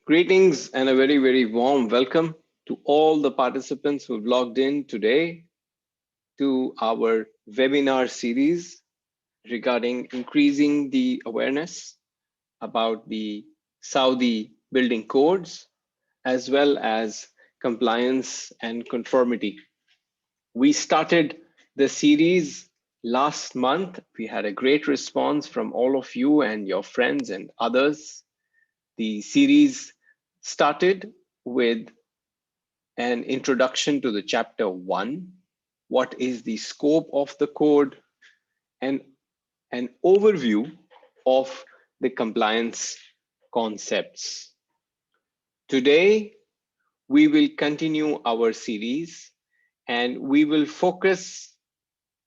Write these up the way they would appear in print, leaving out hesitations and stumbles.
Greetings and a very, very warm welcome to all the participants who've logged in today to our webinar series regarding increasing the awareness about the Saudi building codes as well as compliance and conformity. We started the series last month. We had a great response from all of you and your friends and others. The series started with an introduction to the chapter 1, what is the scope of the code, and an overview of the compliance concepts. Today, we will continue our series and we will focus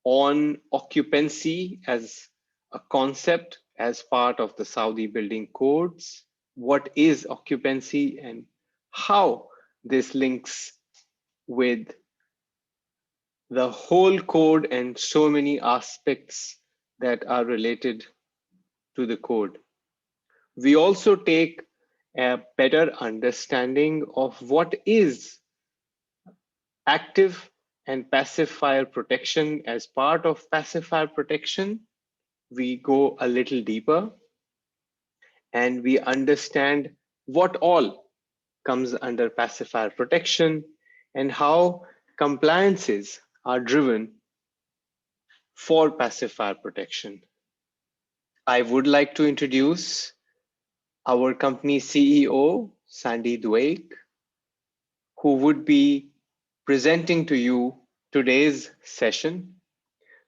on occupancy as a concept as part of the Saudi building codes. What is occupancy and how this links with the whole code and so many aspects that are related to the code. We also take a better understanding of what is active and passive fire protection. As part of passive fire protection, we go a little deeper and we understand what all comes under passive fire protection and how compliances are driven for passive fire protection. I would like to introduce our company CEO, Sandy Dweck, who would be presenting to you today's session.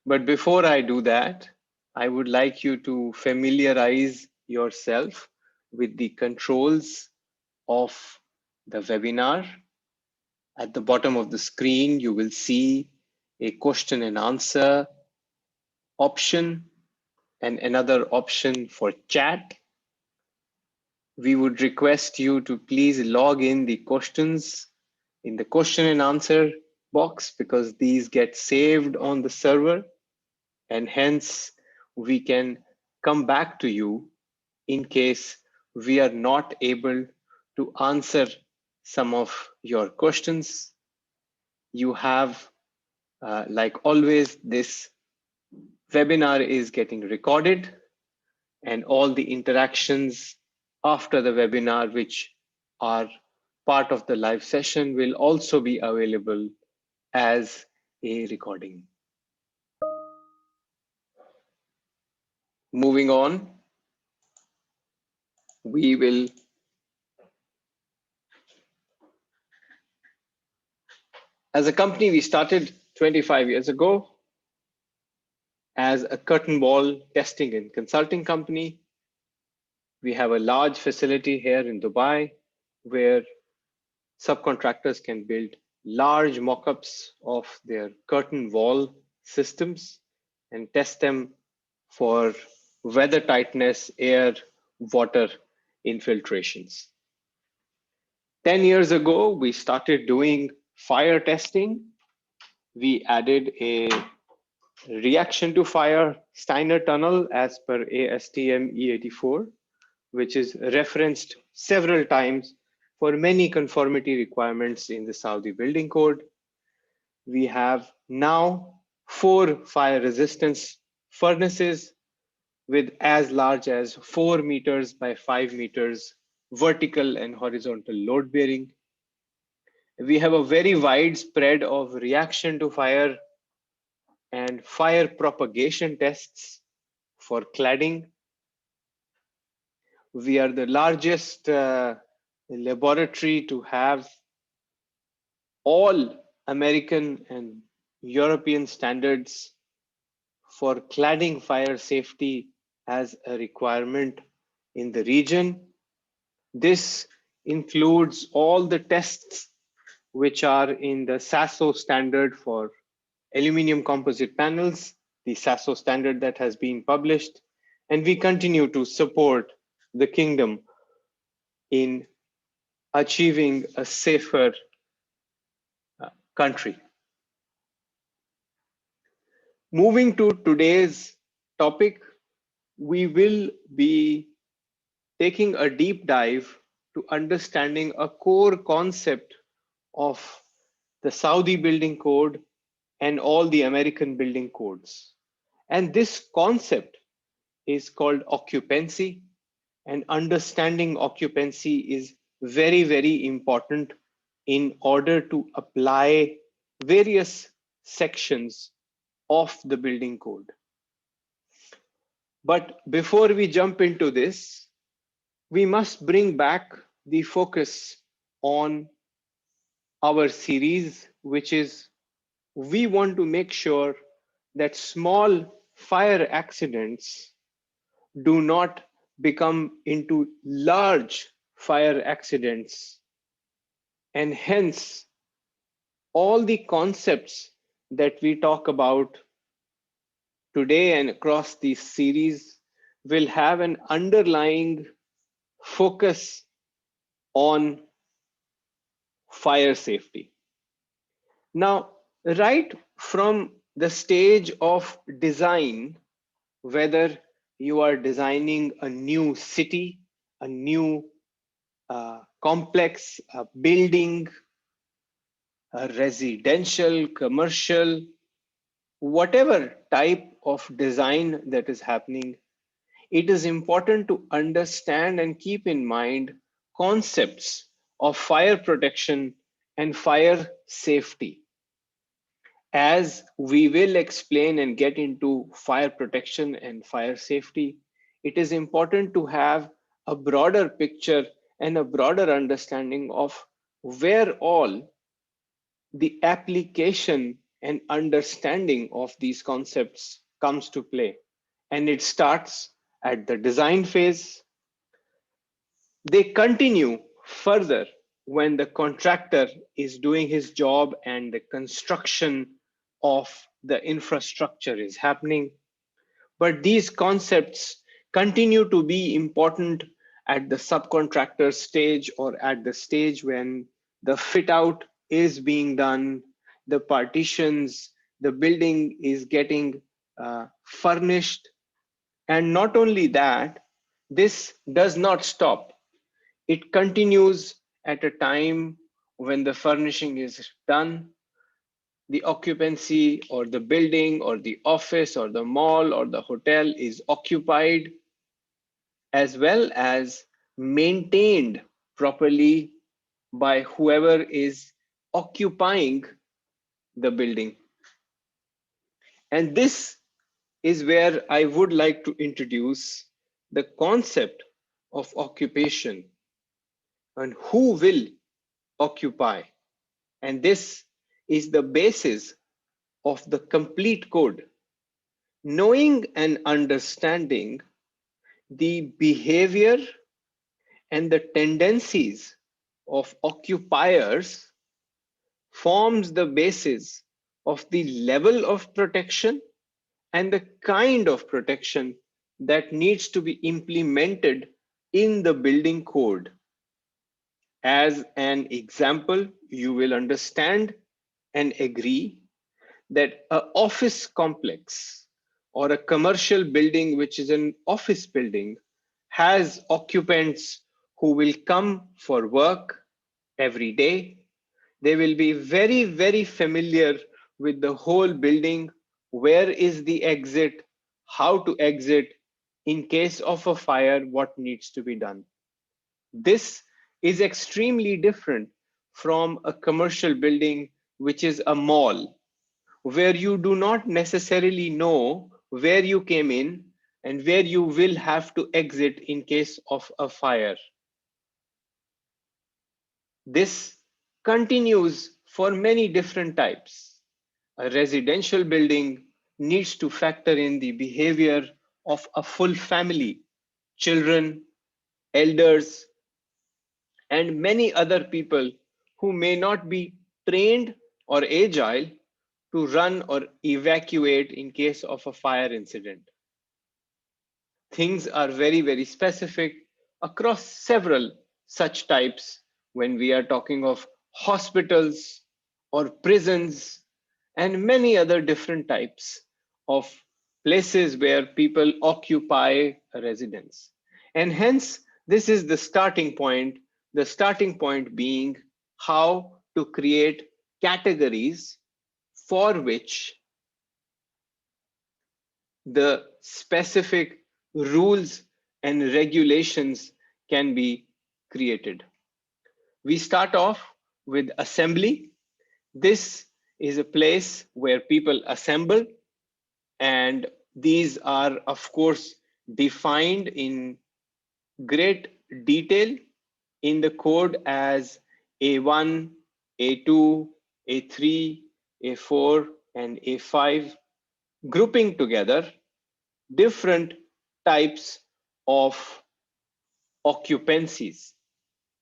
But before I do that, I would like you to familiarize yourself with the controls of the webinar. At the bottom of the screen, you will see a question and answer option and another option for chat. We would request you to please log in the questions in the question and answer box because these get saved on the server and hence we can come back to you in case we are not able to answer some of your questions. You have, like always, this webinar is getting recorded and all the interactions after the webinar, which are part of the live session, will also be available as a recording. Moving on, we will as a company, we started 25 years ago as a curtain wall testing and consulting company. We have a large facility here in Dubai where subcontractors can build large mock-ups of their curtain wall systems and test them for weather tightness, air, water infiltrations. 10 years ago, we started doing fire testing. We added a reaction to fire Steiner tunnel as per ASTM E84, which is referenced several times for many conformity requirements in the Saudi building code. We have now 4 fire resistance furnaces with as large as 4 meters by 5 meters vertical and horizontal load bearing. We have a very wide spread of reaction to fire and fire propagation tests for cladding. We are the largest laboratory to have all American and European standards for cladding fire safety as a requirement in the region. This includes all the tests which are in the SASO standard for aluminum composite panels, the SASO standard that has been published, and we continue to support the kingdom in achieving a safer country. Moving to today's topic, we will be taking a deep dive to understanding a core concept of the Saudi building code and all the American building codes. And this concept is called occupancy, and understanding occupancy is very, very important in order to apply various sections of the building code. But before we jump into this, we must bring back the focus on our series, which is we want to make sure that small fire accidents do not become into large fire accidents. And hence, all the concepts that we talk about today and across this series will have an underlying focus on fire safety. Now, right from the stage of design, whether you are designing a new city, a new complex, a building, a residential, commercial, whatever type of design that is happening, it is important to understand and keep in mind concepts of fire protection and fire safety. As we will explain and get into fire protection and fire safety, it is important to have a broader picture and a broader understanding of where all the application and understanding of these concepts comes to play. And it starts at the design phase. They continue further when the contractor is doing his job and the construction of the infrastructure is happening. But these concepts continue to be important at the subcontractor stage or at the stage when the fit out is being done, the partitions, the building is getting furnished. And not only that, this does not stop. It continues at a time when the furnishing is done, the occupancy or the building or the office or the mall or the hotel is occupied as well as maintained properly by whoever is occupying the building. And this is where I would like to introduce the concept of occupation and who will occupy. And this is the basis of the complete code. Knowing and understanding the behavior and the tendencies of occupiers forms the basis of the level of protection and the kind of protection that needs to be implemented in the building code. As an example, you will understand and agree that an office complex or a commercial building, which is an office building, has occupants who will come for work every day. They will be very, very familiar with the whole building. Where is the exit? How to exit? In case of a fire, what needs to be done? This is extremely different from a commercial building, which is a mall, where you do not necessarily know where you came in and where you will have to exit in case of a fire. This continues for many different types. A residential building needs to factor in the behavior of a full family, children, elders, and many other people who may not be trained or agile to run or evacuate in case of a fire incident. Things are very, very specific across several such types when we are talking of hospitals or prisons and many other different types of places where people occupy a residence. And hence, this is the starting point The starting point being how to create categories for which the specific rules and regulations can be created. We start off with assembly. This is a place where people assemble, and these are, of course, defined in great detail in the code as A1, A2, A3, A4, and A5, grouping together different types of occupancies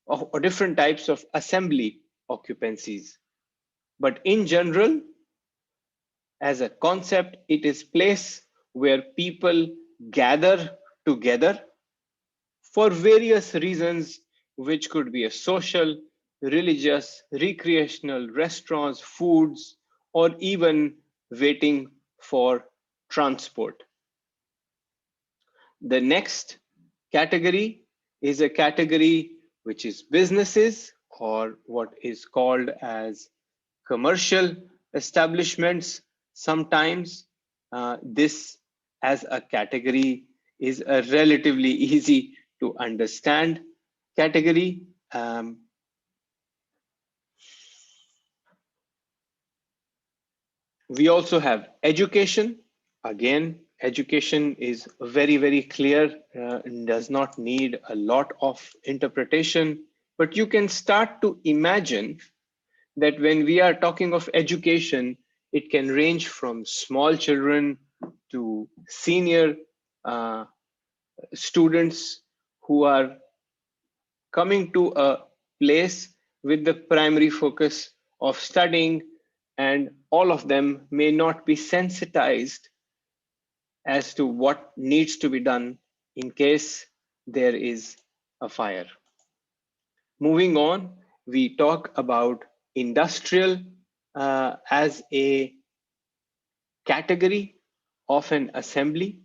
or different types of assembly occupancies. But in general, as a concept, it is place where people gather together for various reasons, which could be a social, religious, recreational, restaurants, foods, or even waiting for transport. The next category is a category which is businesses, or what is called as commercial establishments. Sometimes this as a category is a relatively easy to understand category. We also have education. Again, education is very, very clear, and does not need a lot of interpretation, but you can start to imagine that when we are talking of education, it can range from small children to senior uh, students who are coming to a place with the primary focus of studying, and all of them may not be sensitized as to what needs to be done in case there is a fire. Moving on, we talk about industrial as a category of an assembly,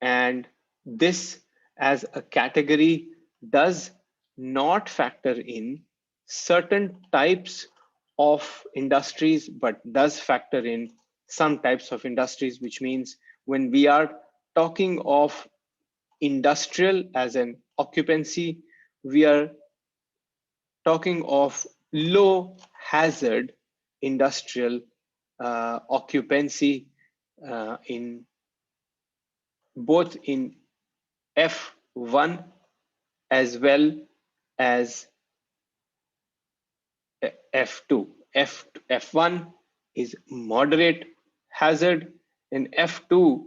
and this as a category does not factor in certain types of industries, but does factor in some types of industries, which means when we are talking of industrial as an occupancy, we are talking of low hazard industrial occupancy in both in F1 as well as F2. F1 is moderate hazard and F2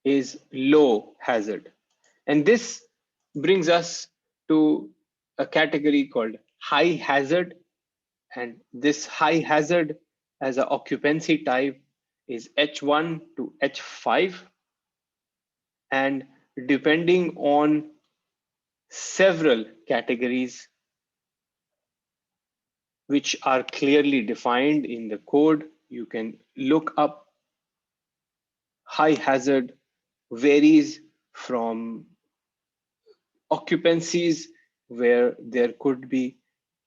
is low hazard. And this brings us to a category called high hazard. And this high hazard as an occupancy type is H1 to H5. And depending on several categories which are clearly defined in the code, you can look up. High hazard varies from occupancies where there could be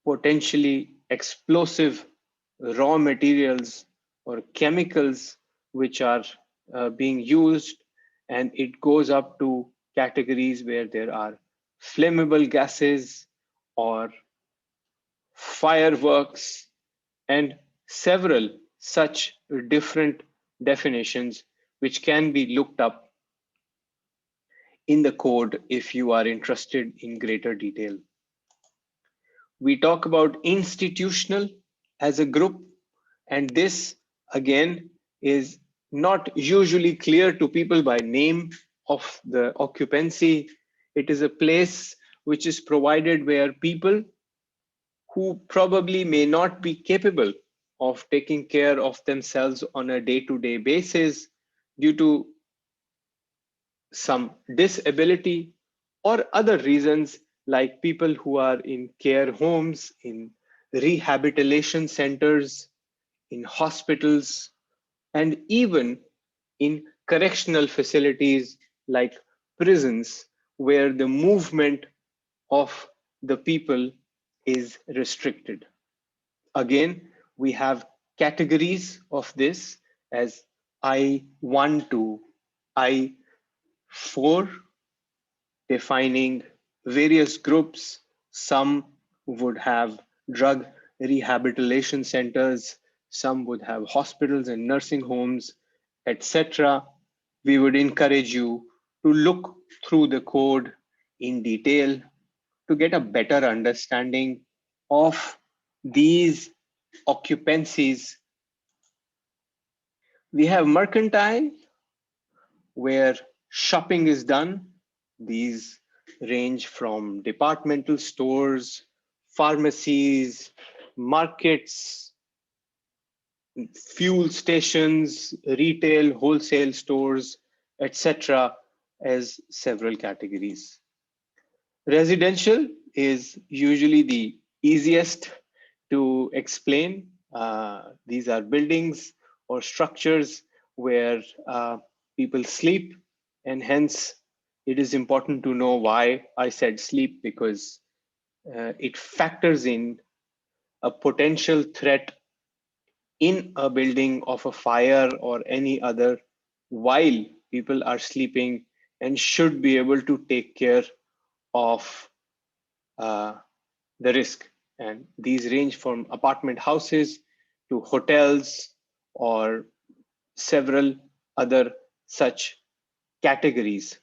potentially explosive raw materials or chemicals which are being used, and it goes up to categories where there are flammable gases or fireworks and several such different definitions which can be looked up in the code if you are interested in greater detail. We talk about institutional as a group, and this again is not usually clear to people by name of the occupancy. It is a place which is provided where people who probably may not be capable of taking care of themselves on a day-to-day basis due to some disability or other reasons, like people who are in care homes, in rehabilitation centers, in hospitals, and even in correctional facilities like prisons, where the movement of the people is restricted. Again, we have categories of this as I1 to I4, defining various groups. Some would have drug rehabilitation centers, some would have hospitals and nursing homes, etc. We would encourage you to look through the code in detail to get a better understanding of these occupancies. We have mercantile, where shopping is done. These range from departmental stores, pharmacies, markets, fuel stations, retail, wholesale stores, etc., as several categories. Residential is usually the easiest to explain. These are buildings or structures where people sleep, and hence it is important to know why I said sleep, because it factors in a potential threat in a building of a fire or any other while people are sleeping, and should be able to take care of uh, the risk. And these range from apartment houses to hotels or several other such categories.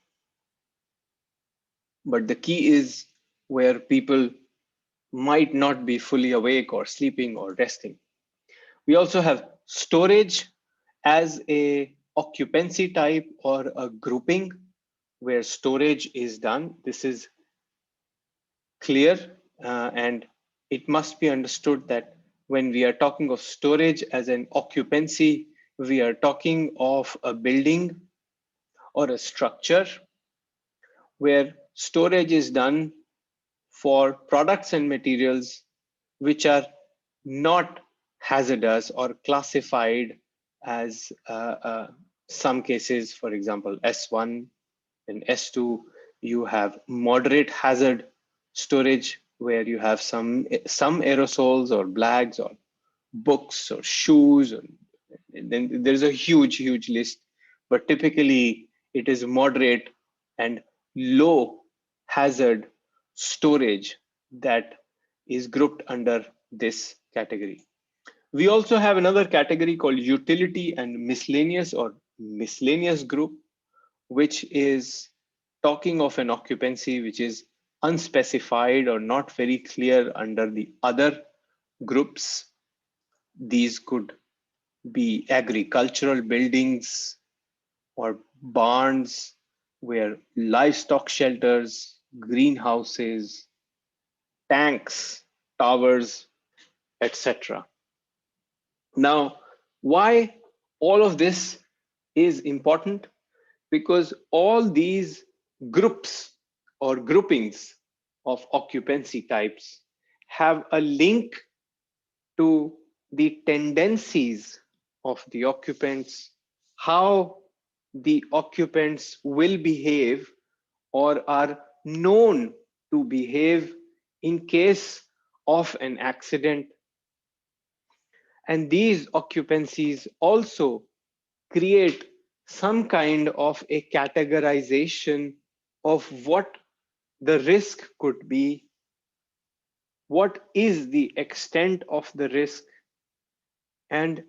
But the key is where people might not be fully awake or sleeping or resting. We also have storage as a occupancy type or a grouping where storage is done. This is clear, and it must be understood that when we are talking of storage as an occupancy, we are talking of a building or a structure where storage is done for products and materials which are not hazardous or classified as some cases, for example, S1 and S2, you have moderate hazard storage where you have some aerosols or bags or books or shoes, and then there's a huge list, but typically it is moderate and low hazard storage that is grouped under this category. We also have another category called utility and miscellaneous or miscellaneous group, which is talking of an occupancy which is unspecified or not very clear under the other groups. These could be agricultural buildings or barns where livestock shelters, greenhouses, tanks, towers, etc. Now, why all of this is important? Because all these groups or groupings of occupancy types have a link to the tendencies of the occupants, how the occupants will behave or are known to behave in case of an accident. And these occupancies also create some kind of a categorization of what the risk could be, what is the extent of the risk, and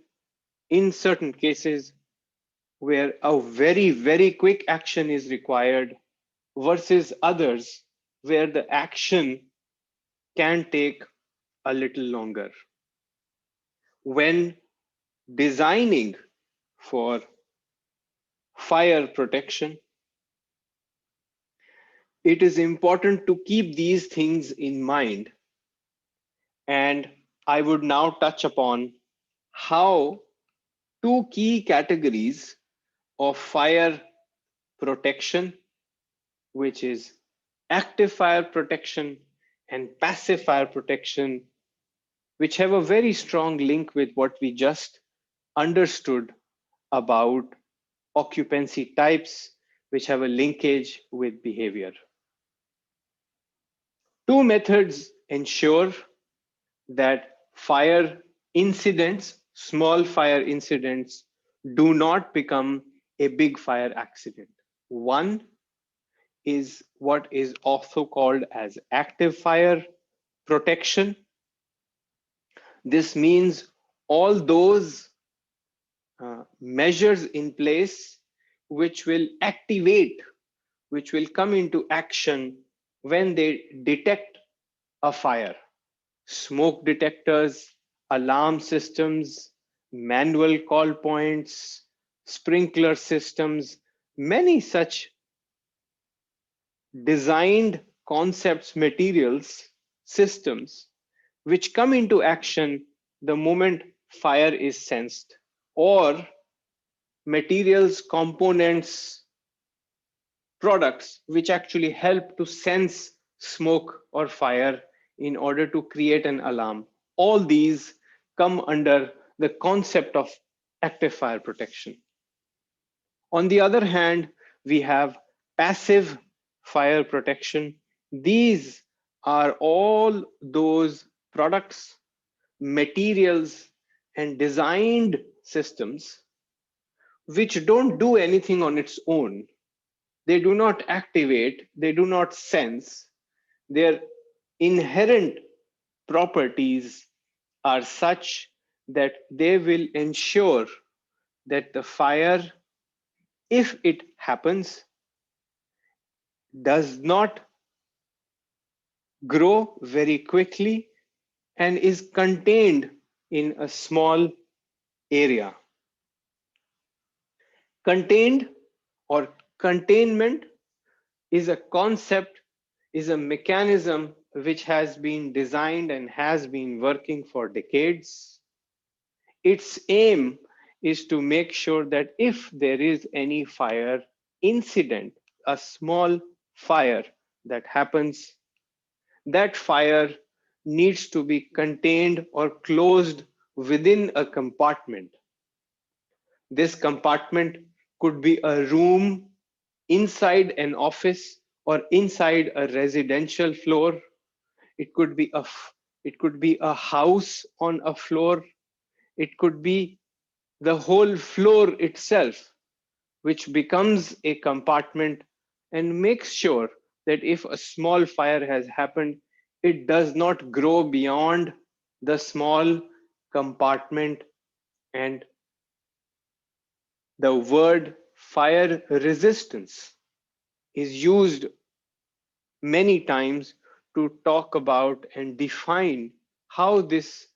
in certain cases where a very quick action is required versus others where the action can take a little longer. When designing for fire protection, it is important to keep these things in mind. And I would now touch upon how two key categories of fire protection, which is active fire protection and passive fire protection, which have a very strong link with what we just understood about occupancy types, which have a linkage with behavior. Two methods ensure that fire incidents, small fire incidents, do not become a big fire accident. One is what is also called as active fire protection. This means all those measures in place which will activate, which will come into action when they detect a fire. Smoke detectors, alarm systems, manual call points, sprinkler systems, many such designed concepts, materials, systems, which come into action the moment fire is sensed, or materials, components, products which actually help to sense smoke or fire in order to create an alarm. All these come under the concept of active fire protection. On the other hand, we have passive fire protection. These are all those products, materials, and designed systems which don't do anything on its own. They do not activate, they do not sense. Their inherent properties are such that they will ensure that the fire, if it happens, does not grow very quickly and is contained in a small area. Contained or containment is a concept, is a mechanism which has been designed and has been working for decades. Its aim is to make sure that if there is any fire incident, a small fire that happens, that fire needs to be contained or closed within a compartment. This compartment could be a room inside an office or inside a residential floor. It could be a house on a floor. It could be the whole floor itself, which becomes a compartment and makes sure that if a small fire has happened, it does not grow beyond the small compartment. And the word fire resistance is used many times to talk about and define how this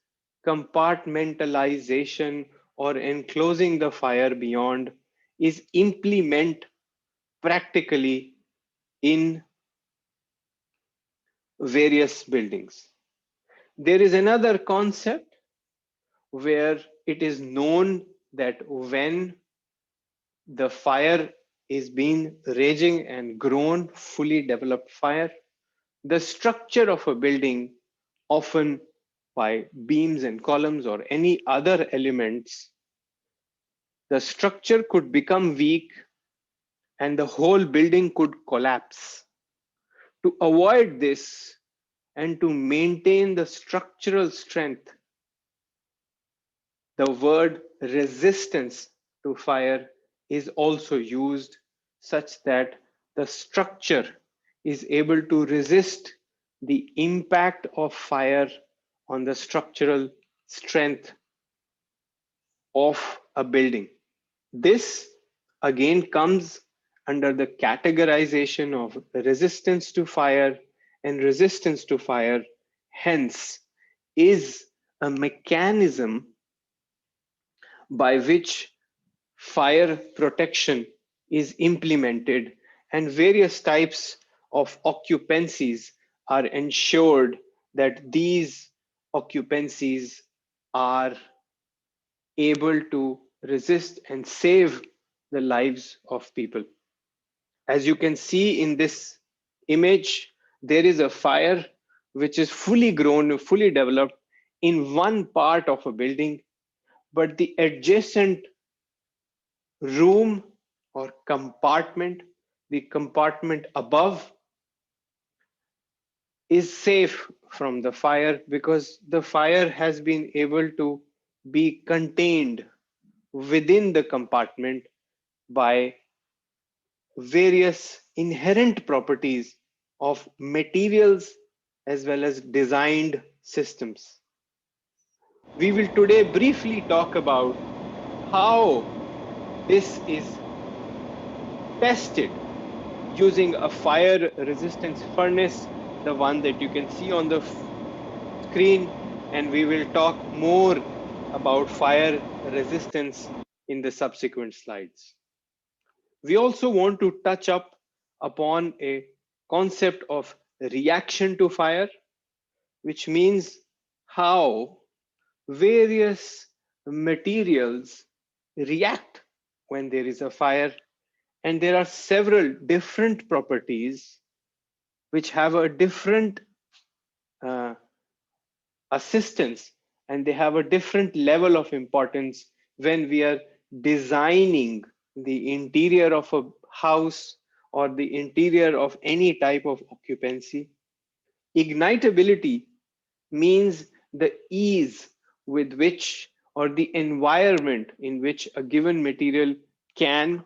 compartmentalization or enclosing the fire beyond is implement practically in various buildings. There is another concept where it is known that when the fire is being raging and grown, fully developed fire, the structure of a building, often by beams and columns or any other elements, the structure could become weak and the whole building could collapse. To avoid this and to maintain the structural strength, the word resistance to fire is also used such that the structure is able to resist the impact of fire on the structural strength of a building. This again comes under the categorization of resistance to fire, and resistance to fire, hence, is a mechanism by which fire protection is implemented and various types of occupancies are ensured that these occupancies are able to resist and save the lives of people. As you can see in this image, there is a fire which is fully grown, fully developed in one part of a building, but the adjacent room or compartment, the compartment above, is safe from the fire because the fire has been able to be contained within the compartment by various inherent properties of materials as well as designed systems. We will today briefly talk about how this is tested using a fire resistance furnace, the one that you can see on the screen, and we will talk more about fire resistance in the subsequent slides. We also want to touch up upon a concept of reaction to fire, which means how various materials react when there is a fire. And there are several different properties which have a different uh, assistance, and they have a different level of importance when we are designing the interior of a house or the interior of any type of occupancy. Ignitability means the ease with which or the environment in which a given material can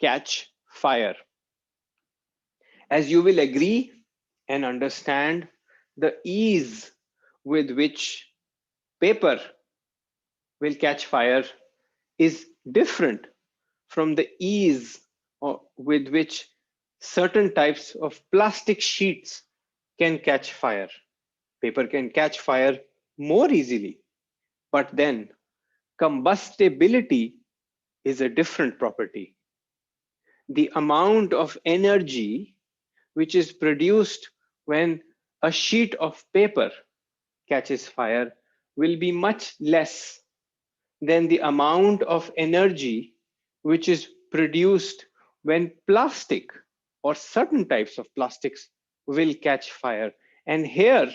catch fire. As you will agree and understand, the ease with which paper will catch fire is different from the ease with which certain types of plastic sheets can catch fire. Paper can catch fire more easily, but then combustibility is a different property. The amount of energy which is produced when a sheet of paper catches fire will be much less than the amount of energy which is produced when plastic or certain types of plastics will catch fire. And here,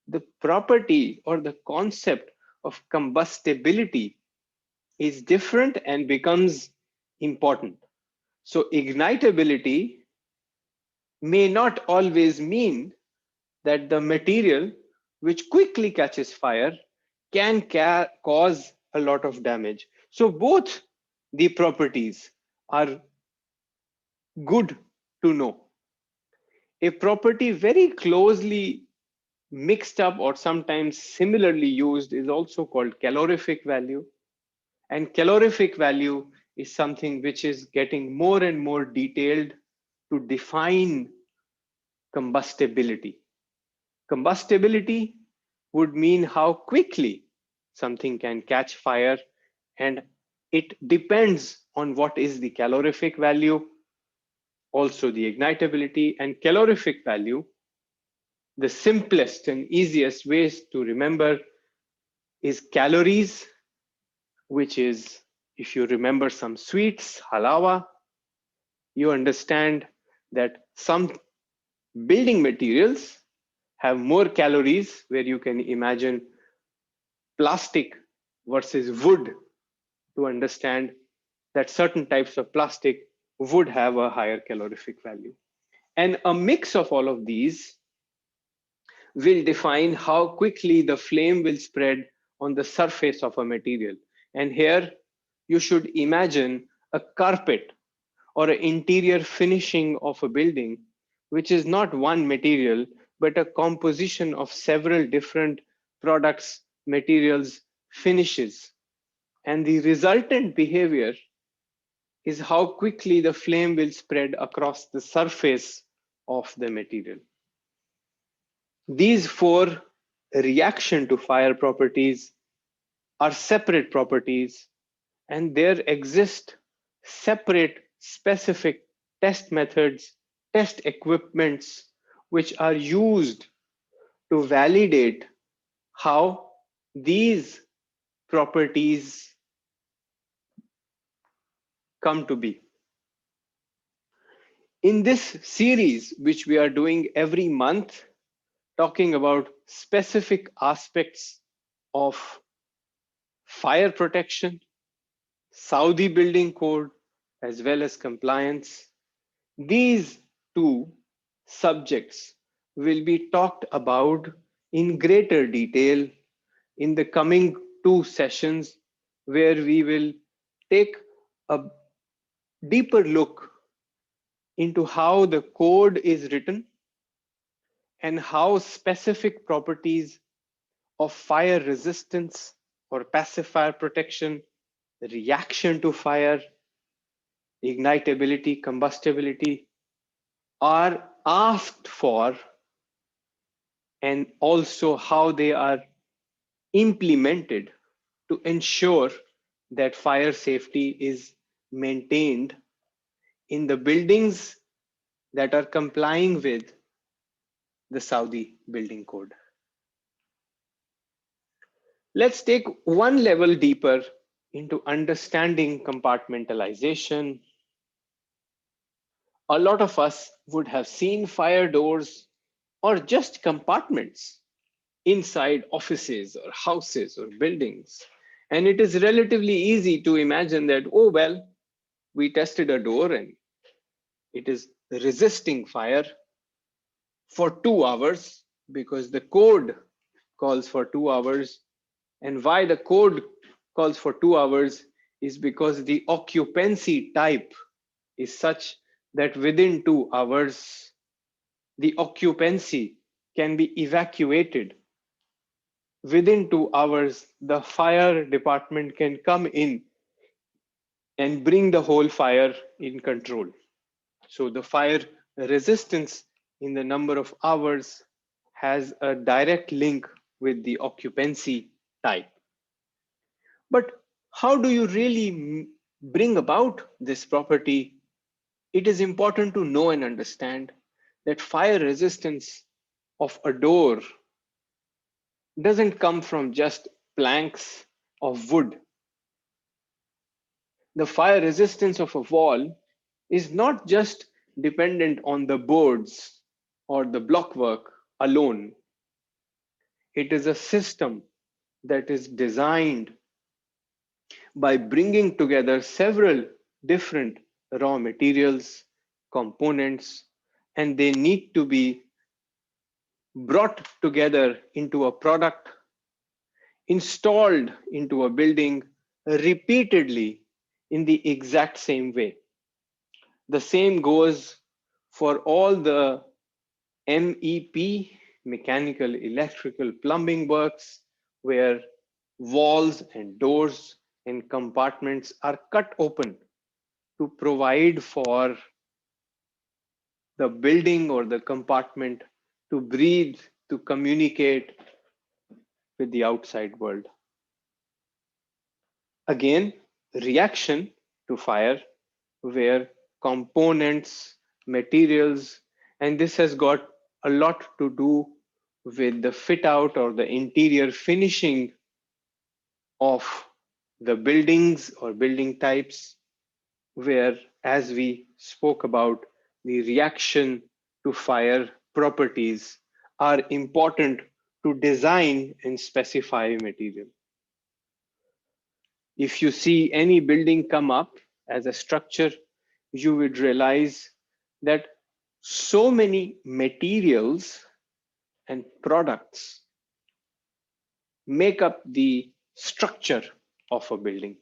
the property or the concept of combustibility is different and becomes important. So, ignitability may not always mean that the material which quickly catches fire can cause a lot of damage. So both the properties are good to know. A property very closely mixed up or sometimes similarly used is also called calorific value. And calorific value is something which is getting more and more detailed to define combustibility. Combustibility would mean how quickly something can catch fire, and it depends on what is the calorific value, also the ignitability. And calorific value, the simplest and easiest ways to remember is calories, which is, if you remember some sweets, halawa, you understand that some building materials have more calories, where you can imagine plastic versus wood to understand that certain types of plastic would have a higher calorific value. And a mix of all of these will define how quickly the flame will spread on the surface of a material. And here you should imagine a carpet or an interior finishing of a building, which is not one material, but a composition of several different products, materials, finishes. And the resultant behavior is how quickly the flame will spread across the surface of the material. These four reaction to fire properties are separate properties, and there exist separate specific test methods, test equipments, which are used to validate how these properties come to be. In this series, which we are doing every month, talking about specific aspects of fire protection, Saudi building code, as well as compliance, these two subjects will be talked about in greater detail in the coming two sessions, where we will take a deeper look into how the code is written and how specific properties of fire resistance or passive fire protection, reaction to fire, ignitability, combustibility are asked for, and also how they are implemented to ensure that fire safety is maintained in the buildings that are complying with the Saudi building code. Let's take one level deeper into understanding compartmentalization. A lot of us would have seen fire doors or just compartments inside offices or houses or buildings. And it is relatively easy to imagine that, oh, well, we tested a door and it is resisting fire for 2 hours because the code calls for 2 hours. And why the code calls for 2 hours is because the occupancy type is such that within 2 hours, the occupancy can be evacuated. Within 2 hours, the fire department can come in and bring the whole fire in control. So the fire resistance in the number of hours has a direct link with the occupancy type. But how do you really bring about this property? It is important to know and understand that fire resistance of a door doesn't come from just planks of wood. The fire resistance of a wall is not just dependent on the boards or the blockwork alone. It is a system that is designed by bringing together several different raw materials, components, and they need to be brought together into a product, installed into a building repeatedly in the exact same way. The same goes for all the MEP, mechanical, electrical, plumbing works, where walls and doors and compartments are cut open to provide for the building or the compartment to breathe, to communicate with the outside world. Again, reaction to fire, where components, materials, and this has got a lot to do with the fit out or the interior finishing of the buildings or building types, where, as we spoke about, the reaction to fire properties are important to design and specify material. If you see any building come up as a structure, you would realize that so many materials and products make up the structure of a building.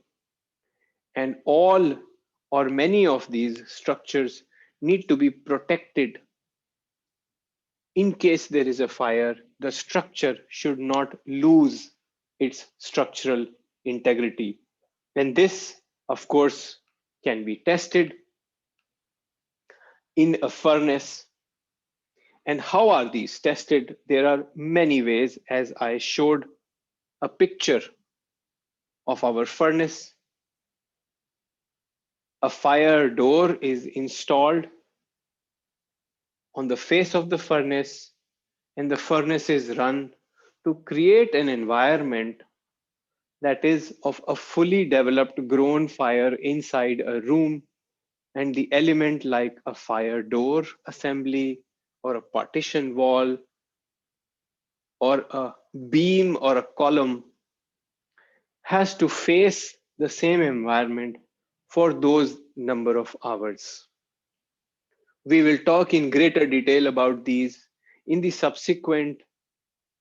And all or many of these structures need to be protected. In case there is a fire, the structure should not lose its structural integrity. And this, of course, can be tested in a furnace. And how are these tested? There are many ways, as I showed a picture of our furnace. A fire door is installed on the face of the furnace, and the furnace is run to create an environment that is of a fully developed grown fire inside a room, and the element like a fire door assembly or a partition wall or a beam or a column has to face the same environment for those number of hours. We will talk in greater detail about these in the subsequent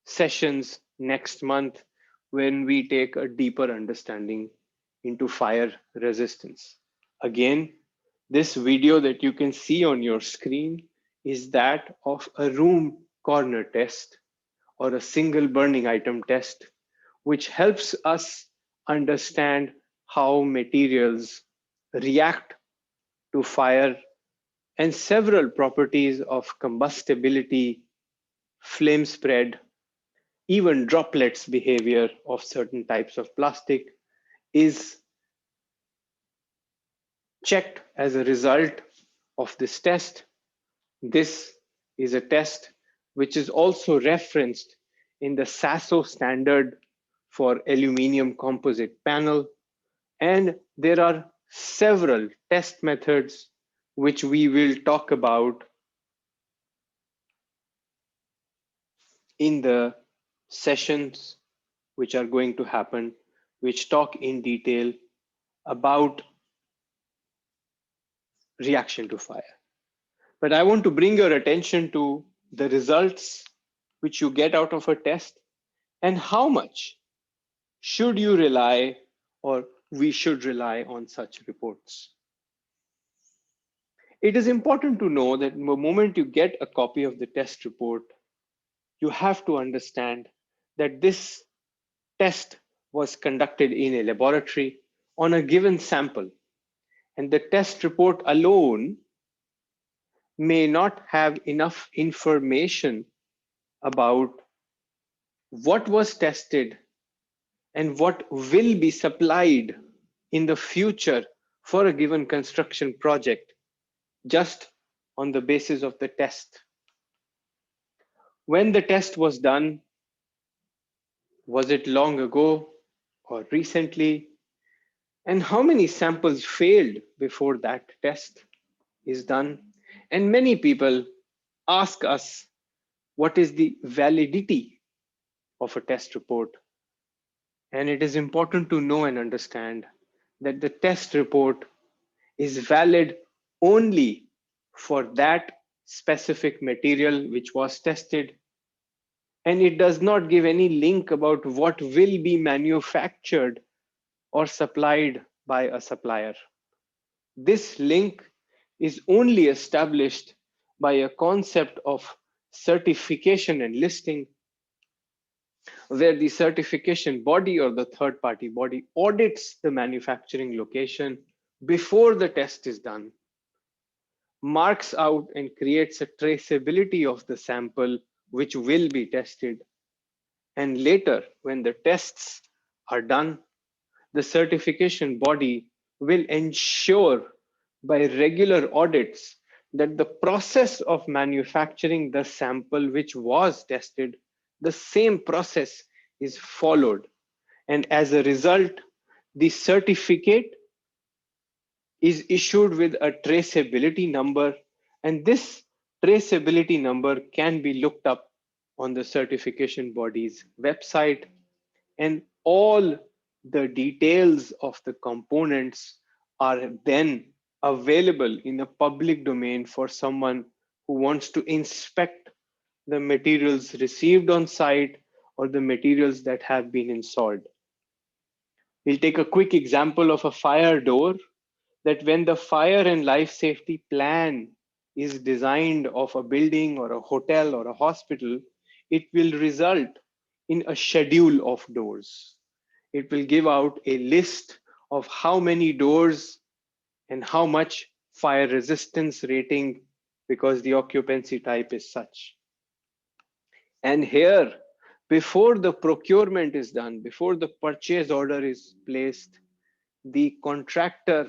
sessions next month when we take a deeper understanding into fire resistance. Again, this video that you can see on your screen is that of a room corner test or a single burning item test, which helps us understand how materials react to fire and several properties of combustibility, flame spread, even droplets behavior of certain types of plastic is checked as a result of this test. This is a test which is also referenced in the SASO standard for aluminium composite panel. And there are several test methods which we will talk about in the sessions which are going to happen, which talk in detail about reaction to fire. But I want to bring your attention to the results which you get out of a test and how much should you rely or we should rely on such reports. It is important to know that the moment you get a copy of the test report, you have to understand that this test was conducted in a laboratory on a given sample, and the test report alone may not have enough information about what was tested and what will be supplied in the future for a given construction project just on the basis of the test. When the test was done, was it long ago or recently? And how many samples failed before that test is done? And many people ask us, what is the validity of a test report? And it is important to know and understand that the test report is valid only for that specific material which was tested. And it does not give any link about what will be manufactured or supplied by a supplier. This link is only established by a concept of certification and listing, where the certification body or the third party body audits the manufacturing location before the test is done, marks out and creates a traceability of the sample which will be tested. And later, when the tests are done, the certification body will ensure by regular audits that the process of manufacturing the sample which was tested, the same process is followed. And as a result, the certificate is issued with a traceability number. And this traceability number can be looked up on the certification body's website, and all the details of the components are then available in the public domain for someone who wants to inspect the materials received on site or the materials that have been installed. We'll take a quick example of a fire door, that when the fire and life safety plan is designed of a building or a hotel or a hospital, it will result in a schedule of doors. It will give out a list of how many doors and how much fire resistance rating, because the occupancy type is such. And here, before the procurement is done, before the purchase order is placed, the contractor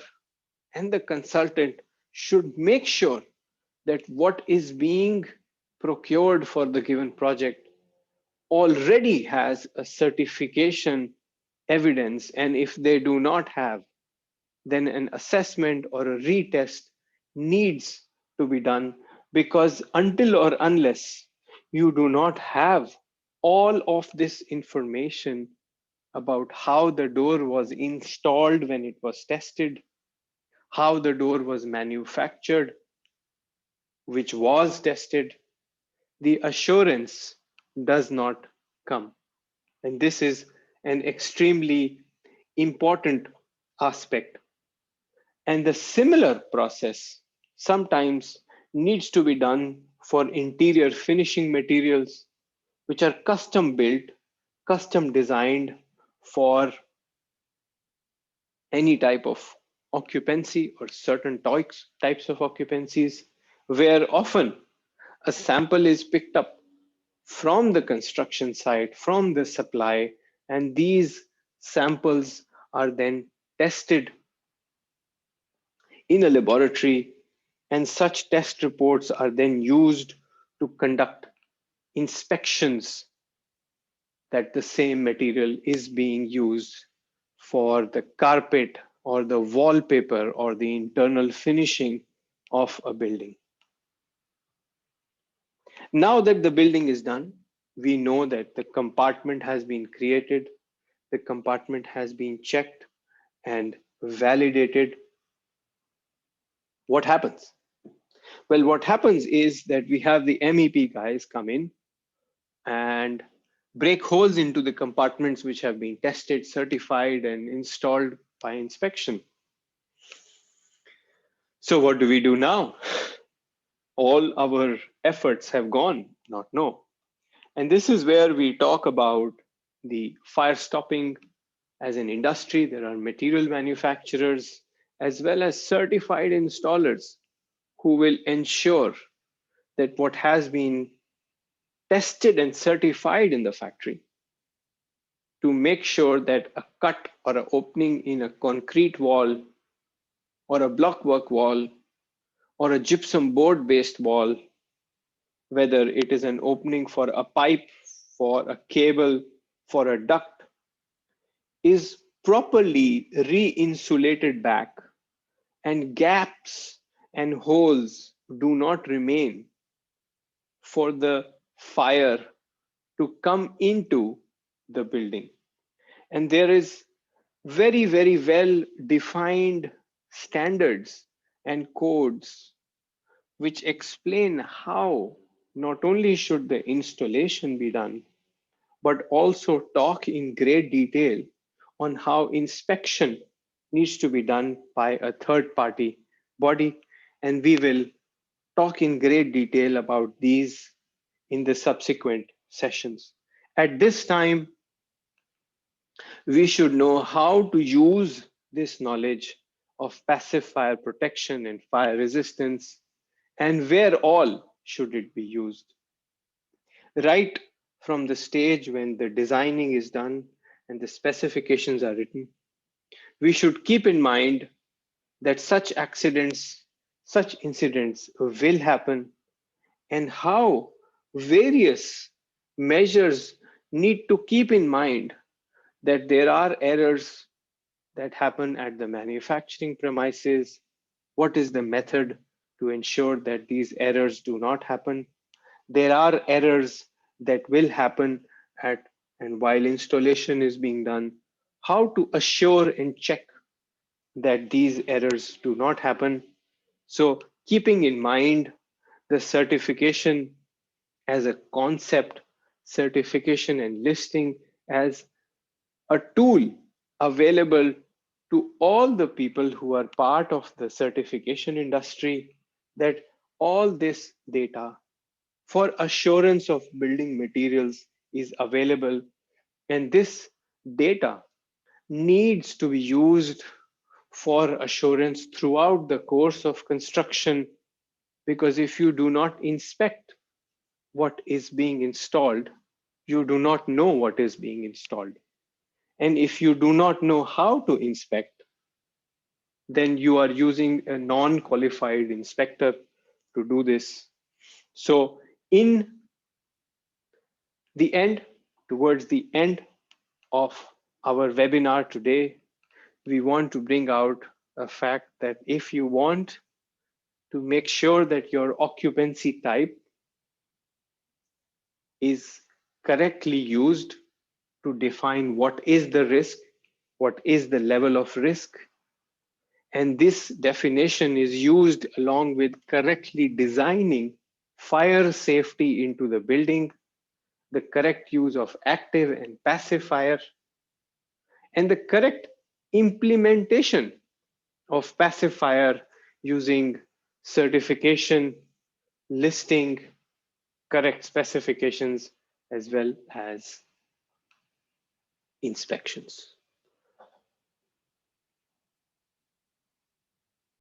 and the consultant should make sure that what is being procured for the given project already has a certification evidence. And if they do not have, then an assessment or a retest needs to be done, because until or unless you do not have all of this information about how the door was installed when it was tested, how the door was manufactured, which was tested, the assurance does not come. And this is an extremely important aspect. And the similar process sometimes needs to be done for interior finishing materials, which are custom built, custom designed for any type of occupancy or certain types of occupancies, where often a sample is picked up from the construction site, from the supply, and these samples are then tested in a laboratory, and such test reports are then used to conduct inspections that the same material is being used for the carpet or the wallpaper or the internal finishing of a building. Now that the building is done, we know that the compartment has been created, the compartment has been checked and validated. What happens? Well, what happens is that we have the MEP guys come in and break holes into the compartments which have been tested, certified, and installed by inspection. So what do we do now? All our efforts have gone, not no. And this is where we talk about the fire stopping as an industry. There are material manufacturers as well as certified installers who will ensure that what has been tested and certified in the factory to make sure that a cut or an opening in a concrete wall or a blockwork wall or a gypsum board based wall, whether it is an opening for a pipe, for a cable, for a duct, is properly re-insulated back and gaps and holes do not remain for the fire to come into the building. And there is very, very well defined standards and codes which explain how not only should the installation be done, but also talk in great detail on how inspection needs to be done by a third party body. And we will talk in great detail about these in the subsequent sessions. At this time, we should know how to use this knowledge of passive fire protection and fire resistance, and where all should it be used. Right from the stage when the designing is done and the specifications are written, we should keep in mind that such accidents, such incidents will happen, and how various measures need to keep in mind that there are errors that happen at the manufacturing premises. What is the method to ensure that these errors do not happen? There are errors that will happen at and while installation is being done. How to assure and check that these errors do not happen. So keeping in mind the certification as a concept, certification and listing as a tool available to all the people who are part of the certification industry, that all this data for assurance of building materials is available, and this data needs to be used for assurance throughout the course of construction, because if you do not inspect what is being installed, you do not know what is being installed. And if you do not know how to inspect, then you are using a non-qualified inspector to do this. So in the end, towards the end of our webinar today, we want to bring out a fact that if you want to make sure that your occupancy type is correctly used to define what is the risk, what is the level of risk, and this definition is used along with correctly designing fire safety into the building, the correct use of active and passive fire, and the correct implementation of passive fire using certification, listing, correct specifications, as well as inspections.